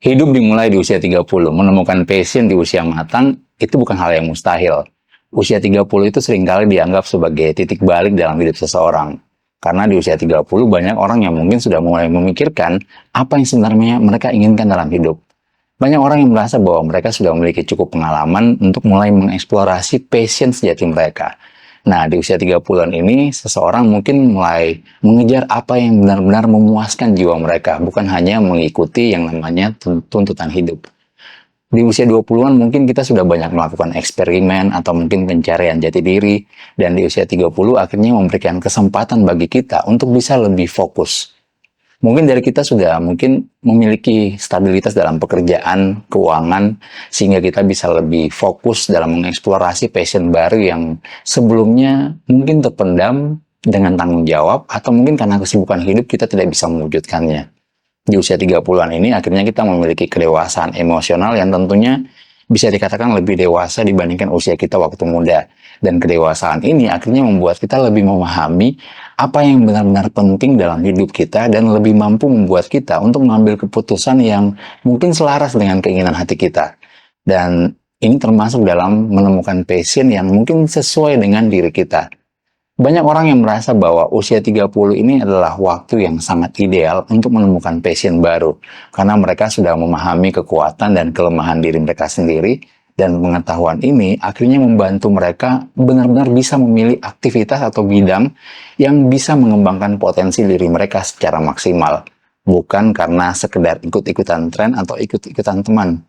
Hidup dimulai di usia 30, menemukan passion di usia matang itu bukan hal yang mustahil. Usia 30 itu seringkali dianggap sebagai titik balik dalam hidup seseorang. Karena di usia 30 banyak orang yang mungkin sudah mulai memikirkan apa yang sebenarnya mereka inginkan dalam hidup. Banyak orang yang merasa bahwa mereka sudah memiliki cukup pengalaman untuk mulai mengeksplorasi passion sejati mereka. Nah, di usia 30-an ini, seseorang mungkin mulai mengejar apa yang benar-benar memuaskan jiwa mereka, bukan hanya mengikuti yang namanya tuntutan hidup. Di usia 20-an mungkin kita sudah banyak melakukan eksperimen atau mungkin pencarian jati diri, dan di usia 30 akhirnya memberikan kesempatan bagi kita untuk bisa lebih fokus. Mungkin dari kita sudah mungkin memiliki stabilitas dalam pekerjaan, keuangan, sehingga kita bisa lebih fokus dalam mengeksplorasi passion baru yang sebelumnya mungkin terpendam dengan tanggung jawab, atau mungkin karena kesibukan hidup kita tidak bisa mewujudkannya. Di usia 30-an ini akhirnya kita memiliki kedewasaan emosional yang tentunya bisa dikatakan lebih dewasa dibandingkan usia kita waktu muda. Dan kedewasaan ini akhirnya membuat kita lebih memahami apa yang benar-benar penting dalam hidup kita dan lebih mampu membuat kita untuk mengambil keputusan yang mungkin selaras dengan keinginan hati kita. Dan ini termasuk dalam menemukan passion yang mungkin sesuai dengan diri kita. Banyak orang yang merasa bahwa usia 30 ini adalah waktu yang sangat ideal untuk menemukan passion baru, karena mereka sudah memahami kekuatan dan kelemahan diri mereka sendiri, dan pengetahuan ini akhirnya membantu mereka benar-benar bisa memilih aktivitas atau bidang yang bisa mengembangkan potensi diri mereka secara maksimal, bukan karena sekedar ikut-ikutan tren atau ikut-ikutan teman.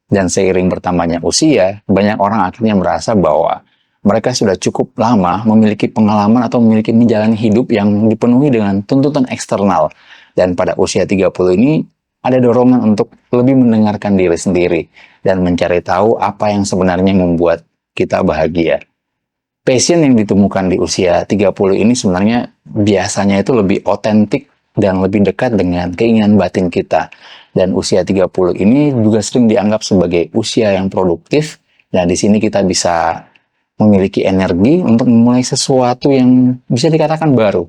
Dan seiring bertambahnya usia, banyak orang akhirnya merasa bahwa mereka sudah cukup lama memiliki pengalaman atau memiliki menjalani hidup yang dipenuhi dengan tuntutan eksternal. Dan pada usia 30 ini, ada dorongan untuk lebih mendengarkan diri sendiri dan mencari tahu apa yang sebenarnya membuat kita bahagia. Passion yang ditemukan di usia 30 ini sebenarnya biasanya itu lebih otentik dan lebih dekat dengan keinginan batin kita. Dan usia 30 ini juga sering dianggap sebagai usia yang produktif, dan di sini kita bisa memiliki energi untuk memulai sesuatu yang bisa dikatakan baru.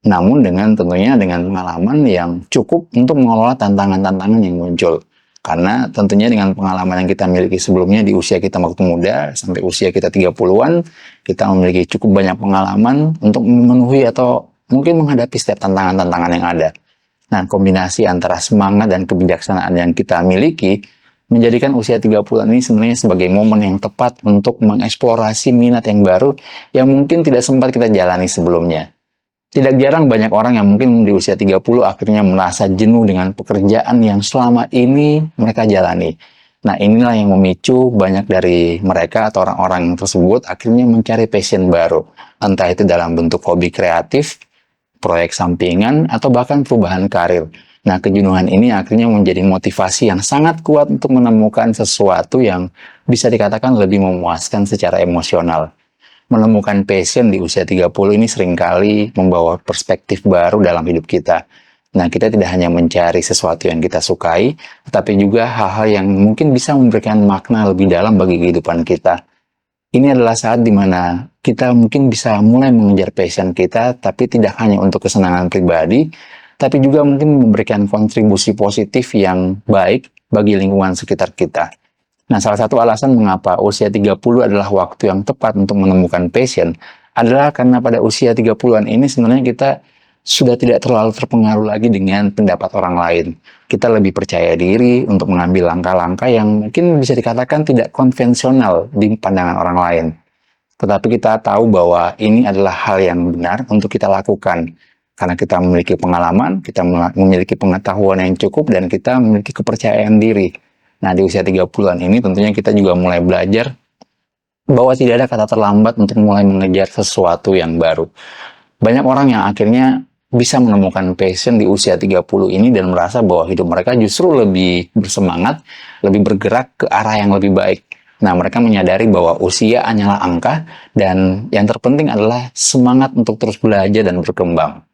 Namun tentunya dengan pengalaman yang cukup untuk mengelola tantangan-tantangan yang muncul. Karena tentunya dengan pengalaman yang kita miliki sebelumnya di usia kita waktu muda sampai usia kita 30-an, kita memiliki cukup banyak pengalaman untuk memenuhi atau mungkin menghadapi setiap tantangan-tantangan yang ada. Nah, kombinasi antara semangat dan kebijaksanaan yang kita miliki menjadikan usia 30-an ini sebenarnya sebagai momen yang tepat untuk mengeksplorasi minat yang baru yang mungkin tidak sempat kita jalani sebelumnya. Tidak jarang banyak orang yang mungkin di usia 30 akhirnya merasa jenuh dengan pekerjaan yang selama ini mereka jalani. Nah, inilah yang memicu banyak dari mereka atau orang-orang tersebut akhirnya mencari passion baru. Entah itu dalam bentuk hobi kreatif, proyek sampingan, atau bahkan perubahan karir. Nah, kejenuhan ini akhirnya menjadi motivasi yang sangat kuat untuk menemukan sesuatu yang bisa dikatakan lebih memuaskan secara emosional. Menemukan passion di usia 30 ini seringkali membawa perspektif baru dalam hidup kita. Nah, kita tidak hanya mencari sesuatu yang kita sukai, tetapi juga hal-hal yang mungkin bisa memberikan makna lebih dalam bagi kehidupan kita. Ini adalah saat dimana kita mungkin bisa mulai mengejar passion kita, tapi tidak hanya untuk kesenangan pribadi, tapi juga mungkin memberikan kontribusi positif yang baik bagi lingkungan sekitar kita. Nah, salah satu alasan mengapa usia 30 adalah waktu yang tepat untuk menemukan passion adalah karena pada usia 30-an ini sebenarnya kita sudah tidak terlalu terpengaruh lagi dengan pendapat orang lain. Kita lebih percaya diri untuk mengambil langkah-langkah yang mungkin bisa dikatakan tidak konvensional di pandangan orang lain. Tetapi kita tahu bahwa ini adalah hal yang benar untuk kita lakukan. Karena kita memiliki pengalaman, kita memiliki pengetahuan yang cukup, dan kita memiliki kepercayaan diri. Nah, di usia 30-an ini tentunya kita juga mulai belajar bahwa tidak ada kata terlambat untuk mulai mengejar sesuatu yang baru. Banyak orang yang akhirnya bisa menemukan passion di usia 30 ini dan merasa bahwa hidup mereka justru lebih bersemangat, lebih bergerak ke arah yang lebih baik. Nah, mereka menyadari bahwa usia hanyalah angka, dan yang terpenting adalah semangat untuk terus belajar dan berkembang.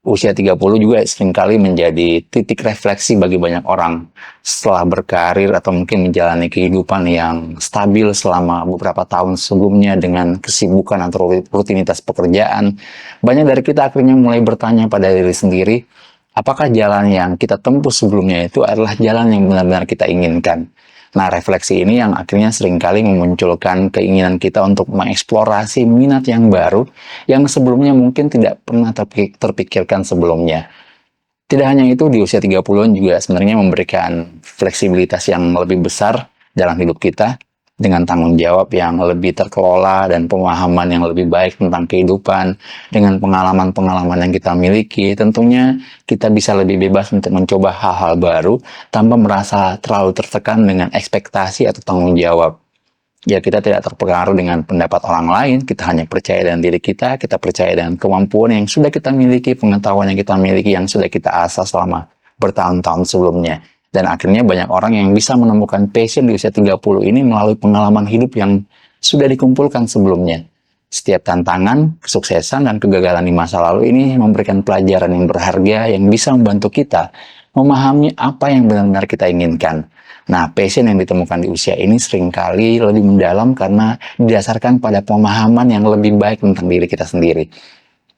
Usia 30 juga seringkali menjadi titik refleksi bagi banyak orang. Setelah berkarir atau mungkin menjalani kehidupan yang stabil selama beberapa tahun sebelumnya dengan kesibukan atau rutinitas pekerjaan, banyak dari kita akhirnya mulai bertanya pada diri sendiri, Apakah jalan yang kita tempuh sebelumnya itu adalah jalan yang benar-benar kita inginkan? Nah, refleksi ini yang akhirnya seringkali memunculkan keinginan kita untuk mengeksplorasi minat yang baru yang sebelumnya mungkin tidak pernah terpikirkan sebelumnya. Tidak hanya itu, di usia 30-an juga sebenarnya memberikan fleksibilitas yang lebih besar dalam hidup kita, dengan tanggung jawab yang lebih terkelola dan pemahaman yang lebih baik tentang kehidupan, dengan pengalaman-pengalaman yang kita miliki. Tentunya kita bisa lebih bebas untuk mencoba hal-hal baru tanpa merasa terlalu tertekan dengan ekspektasi atau tanggung jawab. Ya, kita tidak terpengaruh dengan pendapat orang lain, kita hanya percaya dengan diri kita percaya dengan kemampuan yang sudah kita miliki, pengetahuan yang kita miliki, yang sudah kita asah selama bertahun-tahun sebelumnya. Dan akhirnya banyak orang yang bisa menemukan passion di usia 30 ini melalui pengalaman hidup yang sudah dikumpulkan sebelumnya. Setiap tantangan, kesuksesan, dan kegagalan di masa lalu ini memberikan pelajaran yang berharga yang bisa membantu kita memahami apa yang benar-benar kita inginkan. Nah, passion yang ditemukan di usia ini seringkali lebih mendalam karena didasarkan pada pemahaman yang lebih baik tentang diri kita sendiri.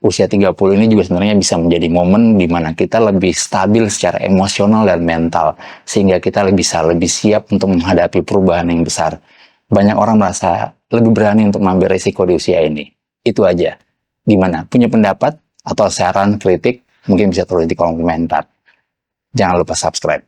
Usia 30 ini juga sebenarnya bisa menjadi momen di mana kita lebih stabil secara emosional dan mental, sehingga kita bisa lebih siap untuk menghadapi perubahan yang besar. Banyak orang merasa lebih berani untuk mengambil risiko di usia ini. Itu aja. Gimana? Punya pendapat atau saran, kritik? Mungkin bisa tulis di kolom komentar. Jangan lupa subscribe.